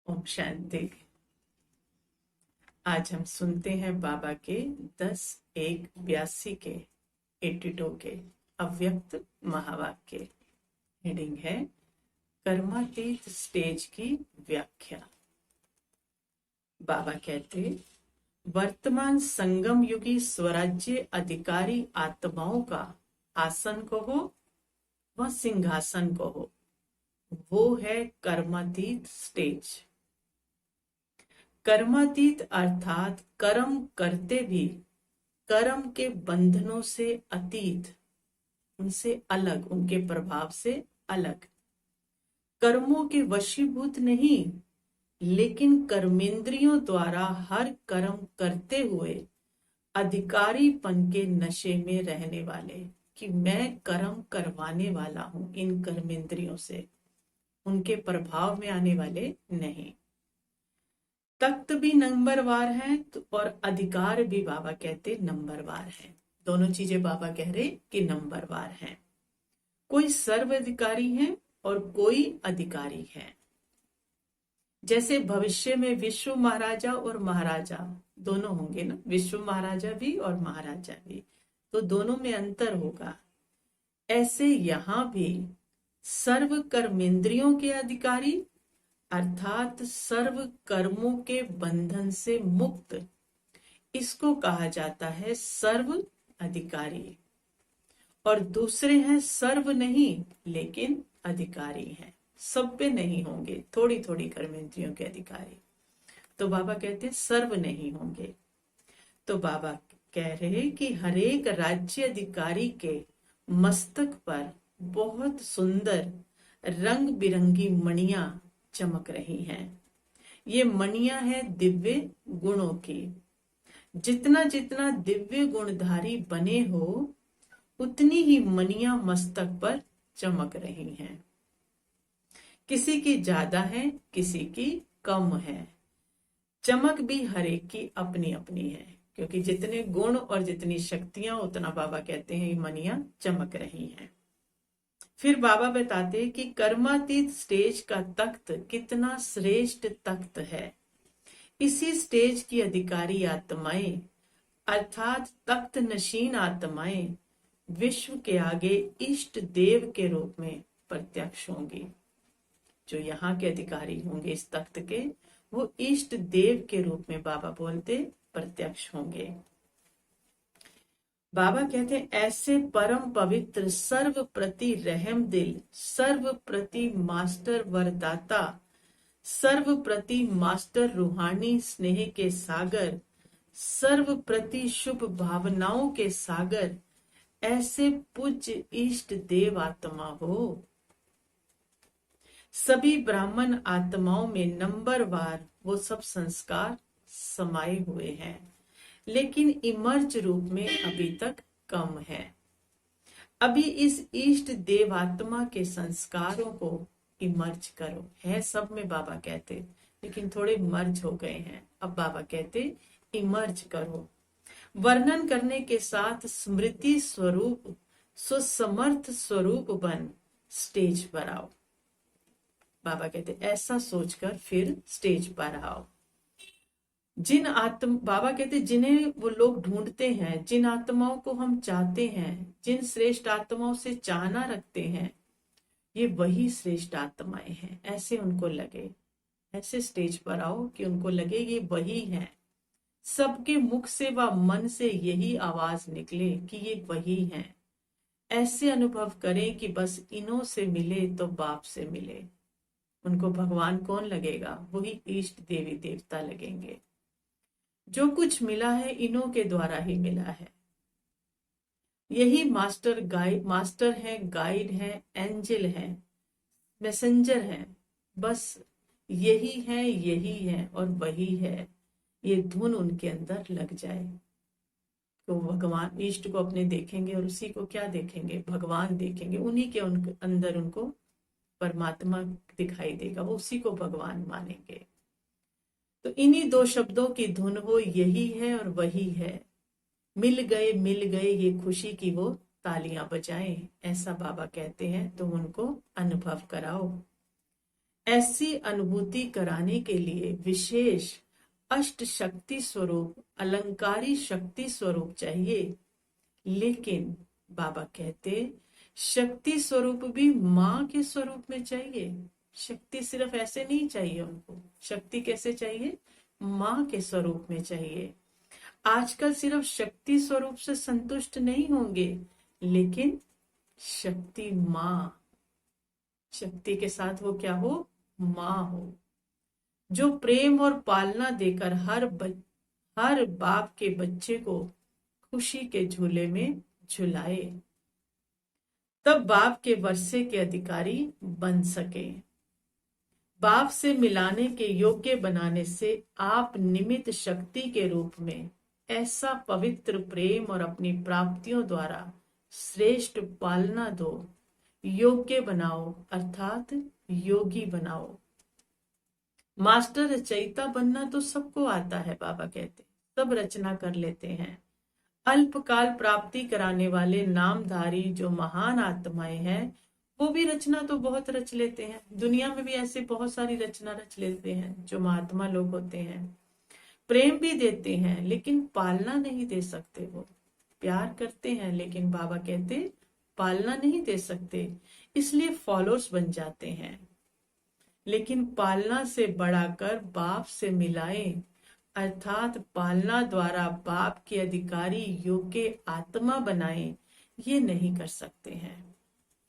ओम शांति। आज हम सुनते हैं बाबा के 10-1-82 के 82 के अव्यक्त महावाक्य। हेडिंग है कर्मातीत स्टेज की व्याख्या। बाबा कहते, वर्तमान संगम युगी स्वराज्य अधिकारी आत्माओं का आसन को हो व सिंहासन को हो, वो है कर्मातीत स्टेज। कर्मातीत अर्थात कर्म करते भी कर्म के बंधनों से अतीत, उनसे अलग, उनके प्रभाव से अलग, कर्मों के वशीभूत नहीं, लेकिन कर्मेंद्रियों द्वारा हर कर्म करते हुए अधिकारीपन के नशे में रहने वाले, कि मैं कर्म करवाने वाला हूं इन कर्मेंद्रियों से, उनके प्रभाव में आने वाले नहीं। तख्त भी नंबरवार है और अधिकार भी बाबा कहते नंबरवार है। दोनों चीजें बाबा कह रहे कि नंबरवार है। कोई सर्व अधिकारी है और कोई अधिकारी है। जैसे भविष्य में विश्व महाराजा और महाराजा दोनों होंगे ना, विश्व महाराजा भी और महाराजा भी, तो दोनों में अंतर होगा। ऐसे यहां भी सर्व कर्मेंद्रियों के अधिकारी अर्थात सर्व कर्मों के बंधन से मुक्त, इसको कहा जाता है सर्व अधिकारी। और दूसरे हैं सर्व नहीं लेकिन अधिकारी हैं, सब पे नहीं होंगे, थोड़ी थोड़ी कर्मेंद्रियों के अधिकारी। तो बाबा कहते हैं सर्व नहीं होंगे। तो बाबा कह रहे कि हरेक राज्य अधिकारी के मस्तक पर बहुत सुंदर रंग बिरंगी मणियां चमक रही हैं। ये मणियां हैं दिव्य गुणों की। जितना जितना दिव्य गुणधारी बने हो, उतनी ही मणियां मस्तक पर चमक रही हैं। किसी की ज्यादा है, किसी की कम है। चमक भी हर एक की अपनी अपनी है, क्योंकि जितने गुण और जितनी शक्तियां, उतना बाबा कहते हैं ये मणियां चमक रही हैं। फिर बाबा बताते कि कर्मातीत स्टेज का तख्त कितना श्रेष्ठ तख्त है। इसी स्टेज की अधिकारी आत्माएं अर्थात तख्त नशीन आत्माएं विश्व के आगे इष्ट देव के रूप में प्रत्यक्ष होंगी। जो यहाँ के अधिकारी होंगे इस तख्त के, वो इष्ट देव के रूप में बाबा बोलते प्रत्यक्ष होंगे। बाबा कहते हैं ऐसे परम पवित्र, सर्व प्रति रहम दिल, सर्व प्रति मास्टर वरदाता, सर्व प्रति मास्टर रूहानी स्नेह के सागर, सर्व प्रति शुभ भावनाओं के सागर, ऐसे पूज्य इष्ट देव आत्मा हो। सभी ब्राह्मण आत्माओं में नंबरवार वो सब संस्कार समाये हुए हैं, लेकिन इमर्ज रूप में अभी तक कम है। अभी इस इष्ट देवात्मा के संस्कारों को इमर्ज करो। है सब में बाबा कहते, लेकिन थोड़े मर्ज हो गए हैं। अब बाबा कहते इमर्ज करो। वर्णन करने के साथ स्मृति स्वरूप सुसमर्थ स्वरूप बन स्टेज पर आओ। बाबा कहते ऐसा सोचकर फिर स्टेज पर आओ। जिन बाबा कहते जिन्हें वो लोग ढूंढते हैं, जिन आत्माओं को हम चाहते हैं, जिन श्रेष्ठ आत्माओं से चाहना रखते हैं, ये वही श्रेष्ठ आत्माएं हैं। ऐसे उनको लगे, ऐसे स्टेज पर आओ कि उनको लगे ये वही हैं। सबके मुख से व मन से यही आवाज निकले कि ये वही हैं। ऐसे अनुभव करें कि बस इन्हों से मिले तो बाप से मिले। उनको भगवान कौन लगेगा? वही इष्ट देवी देवता लगेंगे। जो कुछ मिला है इन्हों के द्वारा ही मिला है। यही मास्टर है, गाइड है, एंजल है, मैसेंजर है। बस यही है और वही है। ये धुन उनके अंदर लग जाए तो भगवान इष्ट को अपने देखेंगे, और उसी को क्या देखेंगे? भगवान देखेंगे। उन्हीं के अंदर उनको परमात्मा दिखाई देगा, वो उसी को भगवान मानेंगे। तो इन्हीं दो शब्दों की धुन हो, यही है और वही है। मिल गए ये खुशी की वो तालियां बजाएं, ऐसा बाबा कहते हैं। तो उनको अनुभव कराओ। ऐसी अनुभूति कराने के लिए विशेष अष्ट शक्ति स्वरूप, अलंकारी शक्ति स्वरूप चाहिए। लेकिन बाबा कहते शक्ति स्वरूप भी माँ के स्वरूप में चाहिए। शक्ति सिर्फ ऐसे नहीं चाहिए उनको, शक्ति कैसे चाहिए? माँ के स्वरूप में चाहिए। आजकल सिर्फ शक्ति स्वरूप से संतुष्ट नहीं होंगे, लेकिन शक्ति माँ, शक्ति के साथ वो क्या हो? माँ हो, जो प्रेम और पालना देकर हर बाप के बच्चे को खुशी के झूले में झुलाए, तब बाप के वर्षे के अधिकारी बन सके। बाप से मिलाने के योग्य बनाने से आप निमित्त शक्ति के रूप में ऐसा पवित्र प्रेम और अपनी प्राप्तियों द्वारा श्रेष्ठ पालना दो, योग्य बनाओ, अर्थात योगी बनाओ। मास्टर रचयिता बनना तो सबको आता है, बाबा कहते सब रचना कर लेते हैं। अल्पकाल प्राप्ति कराने वाले नामधारी जो महान आत्माएं हैं, वो भी रचना तो बहुत रच लेते हैं। दुनिया में भी ऐसे बहुत सारी रचना रच लेते हैं जो महात्मा लोग होते हैं। प्रेम भी देते हैं, लेकिन पालना नहीं दे सकते। वो प्यार करते हैं, लेकिन बाबा कहते पालना नहीं दे सकते, इसलिए फॉलोअर्स बन जाते हैं। लेकिन पालना से बढ़ाकर बाप से मिलाएं, अर्थात पालना द्वारा बाप के अधिकारी योग्य आत्मा बनाएं, ये नहीं कर सकते हैं।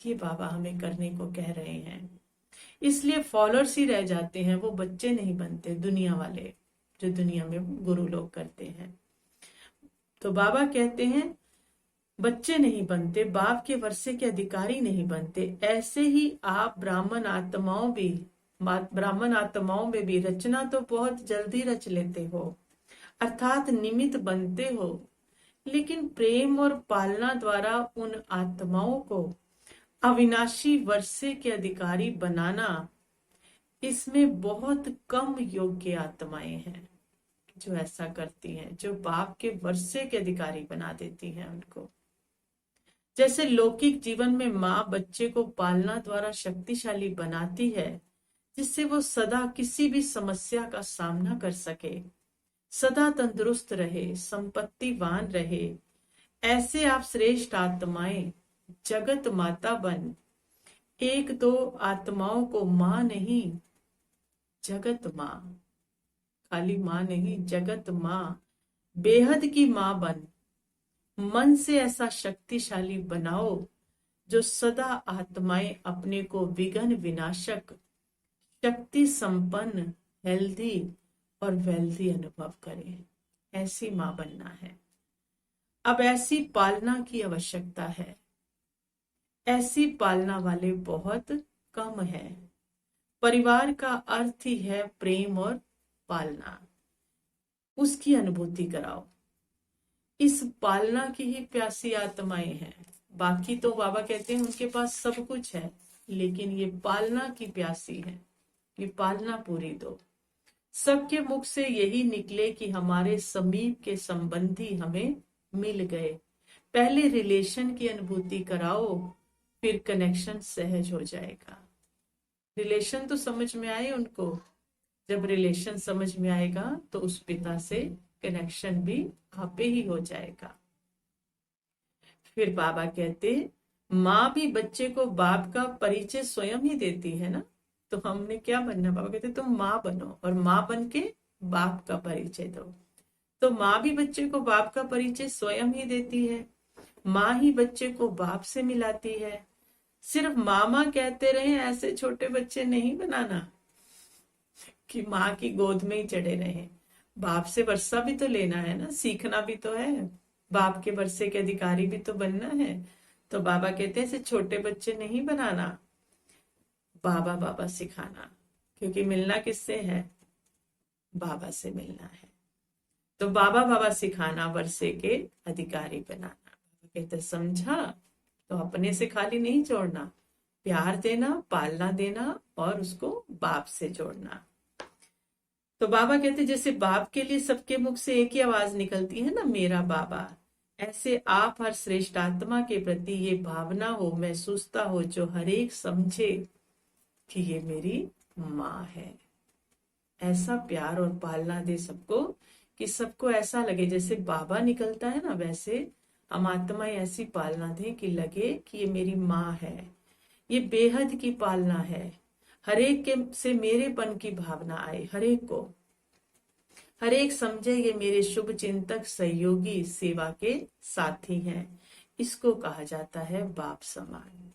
ये बाबा हमें करने को कह रहे हैं। इसलिए फॉलोअर्स ही रह जाते हैं, वो बच्चे नहीं बनते। दुनिया वाले जो दुनिया में गुरु लोग करते हैं, तो बाबा कहते हैं बच्चे नहीं बनते, बाप के वर्षे के अधिकारी नहीं बनते। ऐसे ही आप ब्राह्मण आत्माओं में भी रचना तो बहुत जल्दी रच लेते हो, अर्थात निमित्त बनते हो, लेकिन प्रेम और पालना द्वारा उन आत्माओं को अविनाशी वर्षे के अधिकारी बनाना, इसमें बहुत कम योग्य आत्माएं हैं जो ऐसा करती हैं, जो बाप के वर्षे के अधिकारी बना देती हैं उनको। जैसे लौकिक जीवन में माँ बच्चे को पालना द्वारा शक्तिशाली बनाती है, जिससे वो सदा किसी भी समस्या का सामना कर सके, सदा तंदुरुस्त रहे, संपत्तिवान रहे। ऐसे आप श्रेष्ठ आत्माएं जगत माता बन एक दो आत्माओं को माँ नहीं, जगत माँ, खाली माँ नहीं, जगत माँ, बेहद की माँ बन मन से ऐसा शक्तिशाली बनाओ जो सदा आत्माएं अपने को विघ्न विनाशक, शक्ति संपन्न, हेल्दी और वेल्दी अनुभव करें। ऐसी माँ बनना है। अब ऐसी पालना की आवश्यकता है। ऐसी पालना वाले बहुत कम है। परिवार का अर्थ ही है प्रेम और पालना, उसकी अनुभूति कराओ। इस पालना की ही प्यासी आत्माएं हैं। बाकी तो बाबा कहते हैं उनके पास सब कुछ है, लेकिन ये पालना की प्यासी है। ये पालना पूरी दो। सबके मुख से यही निकले कि हमारे समीप के संबंधी हमें मिल गए। पहले रिलेशन की अनुभूति कराओ, फिर कनेक्शन सहज हो जाएगा। रिलेशन तो समझ में आए उनको। जब रिलेशन समझ में आएगा तो उस पिता से कनेक्शन भी आपे ही हो जाएगा। फिर बाबा कहते माँ भी बच्चे को बाप का परिचय स्वयं ही देती है ना, तो हमने क्या बनना? बाबा कहते तुम माँ बनो और माँ बन के बाप का परिचय दो। तो माँ भी बच्चे को बाप का परिचय स्वयं ही देती है। माँ ही बच्चे को बाप से मिलाती है। सिर्फ मामा कहते रहे ऐसे छोटे बच्चे नहीं बनाना कि माँ की गोद में ही चढ़े रहे। बाप से वर्षा भी तो लेना है ना, सीखना भी तो है, बाप के वर्षे के अधिकारी भी तो बनना है। तो बाबा कहते हैं ऐसे छोटे बच्चे नहीं बनाना, बाबा बाबा सिखाना, क्योंकि मिलना किससे है? बाबा से मिलना है। तो बाबा बाबा सिखाना, वर्षे के अधिकारी बनाना। कहते समझा? तो अपने से खाली नहीं जोड़ना, प्यार देना, पालना देना और उसको बाप से जोड़ना। तो बाबा कहते जैसे बाप के लिए सबके मुख से एक ही आवाज निकलती है ना, मेरा बाबा, ऐसे आप हर श्रेष्ठ आत्मा के प्रति ये भावना हो, महसूसता हो, जो हर एक समझे कि ये मेरी माँ है। ऐसा प्यार और पालना दे सबको कि सबको ऐसा लगे जैसे बाबा निकलता है ना, वैसे हम आत्माएं ऐसी पालना दें कि लगे कि ये मेरी माँ है। ये बेहद की पालना है। हर एक के से मेरेपन की भावना आए, हर एक को, हर एक समझे ये मेरे शुभ चिंतक सहयोगी सेवा के साथी हैं। इसको कहा जाता है बाप समान,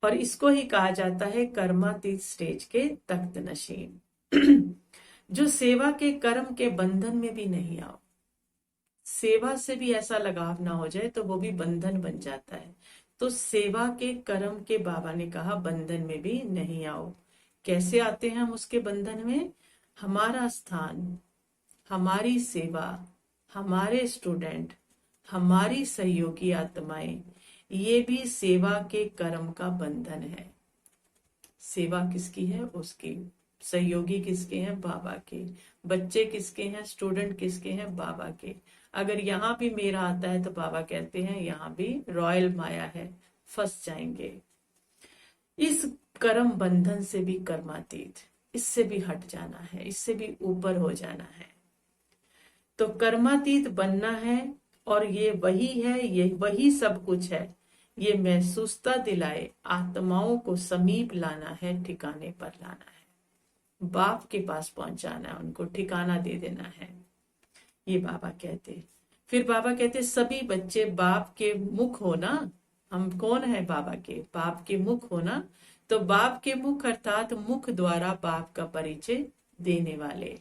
और इसको ही कहा जाता है कर्मातीत स्टेज के तख्त नशीन। जो सेवा के कर्म के बंधन में भी नहीं आओ, सेवा से भी ऐसा लगाव ना हो जाए तो वो भी बंधन बन जाता है। तो सेवा के कर्म के बाबा ने कहा बंधन में भी नहीं आओ। कैसे आते हैं हम उसके बंधन में? हमारा स्थान, हमारी सेवा, हमारे स्टूडेंट, हमारी सहयोगी आत्माएं, ये भी सेवा के कर्म का बंधन है। सेवा किसकी है? उसकी। सहयोगी किसके हैं? बाबा के। बच्चे किसके हैं? स्टूडेंट किसके हैं? बाबा के। अगर यहाँ भी मेरा आता है तो बाबा कहते हैं यहाँ भी रॉयल माया है, फंस जाएंगे। इस कर्म बंधन से भी कर्मातीत, इससे भी हट जाना है, इससे भी ऊपर हो जाना है। तो कर्मातीत बनना है, और ये वही है, ये वही सब कुछ है। ये महसूसता दिलाए आत्माओं को समीप लाना है, ठिकाने पर लाना है, बाप के पास पहुंचाना है, उनको ठिकाना दे देना है। ये बाबा कहते। फिर बाबा कहते सभी बच्चे बाप के मुख हो ना। हम कौन है? बाबा के। बाप के मुख हो ना। तो बाप के मुख अर्थात मुख द्वारा बाप का परिचय देने वाले।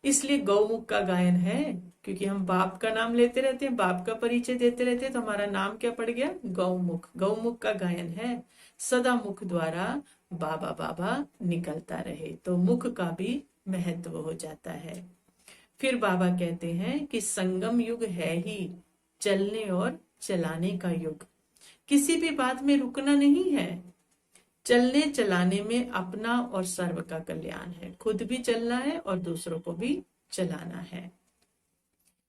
इसलिए गौमुख का गायन है, क्योंकि हम बाप का नाम लेते रहते हैं, बाप का परिचय देते रहते हैं, तो हमारा नाम क्या पड़ गया? गौमुख। गौमुख का गायन है। सदा मुख द्वारा बाबा बाबा निकलता रहे, तो मुख का भी महत्व हो जाता है। फिर बाबा कहते हैं कि संगम युग है ही चलने और चलाने का युग। किसी भी बात में रुकना नहीं है। चलने चलाने में अपना और सर्व का कल्याण है। खुद भी चलना है और दूसरों को भी चलाना है।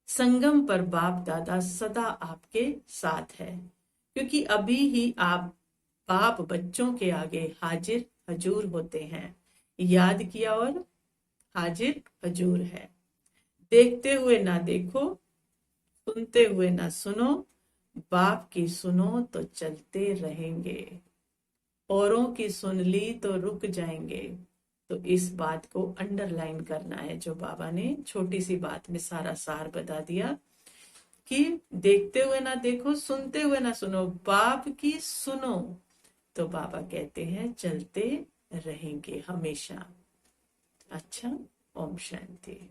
संगम पर बाप दादा सदा आपके साथ है, क्योंकि अभी ही आप बाप बच्चों के आगे हाजिर हजूर होते हैं। याद किया और हाजिर हजूर है। देखते हुए ना देखो, सुनते हुए ना सुनो, बाप की सुनो तो चलते रहेंगे, औरों की सुन ली तो रुक जाएंगे। तो इस बात को अंडरलाइन करना है, जो बाबा ने छोटी सी बात में सारा सार बता दिया कि देखते हुए ना देखो, सुनते हुए ना सुनो, बाप की सुनो, तो बाबा कहते हैं चलते रहेंगे हमेशा। अच्छा, ओम शांति।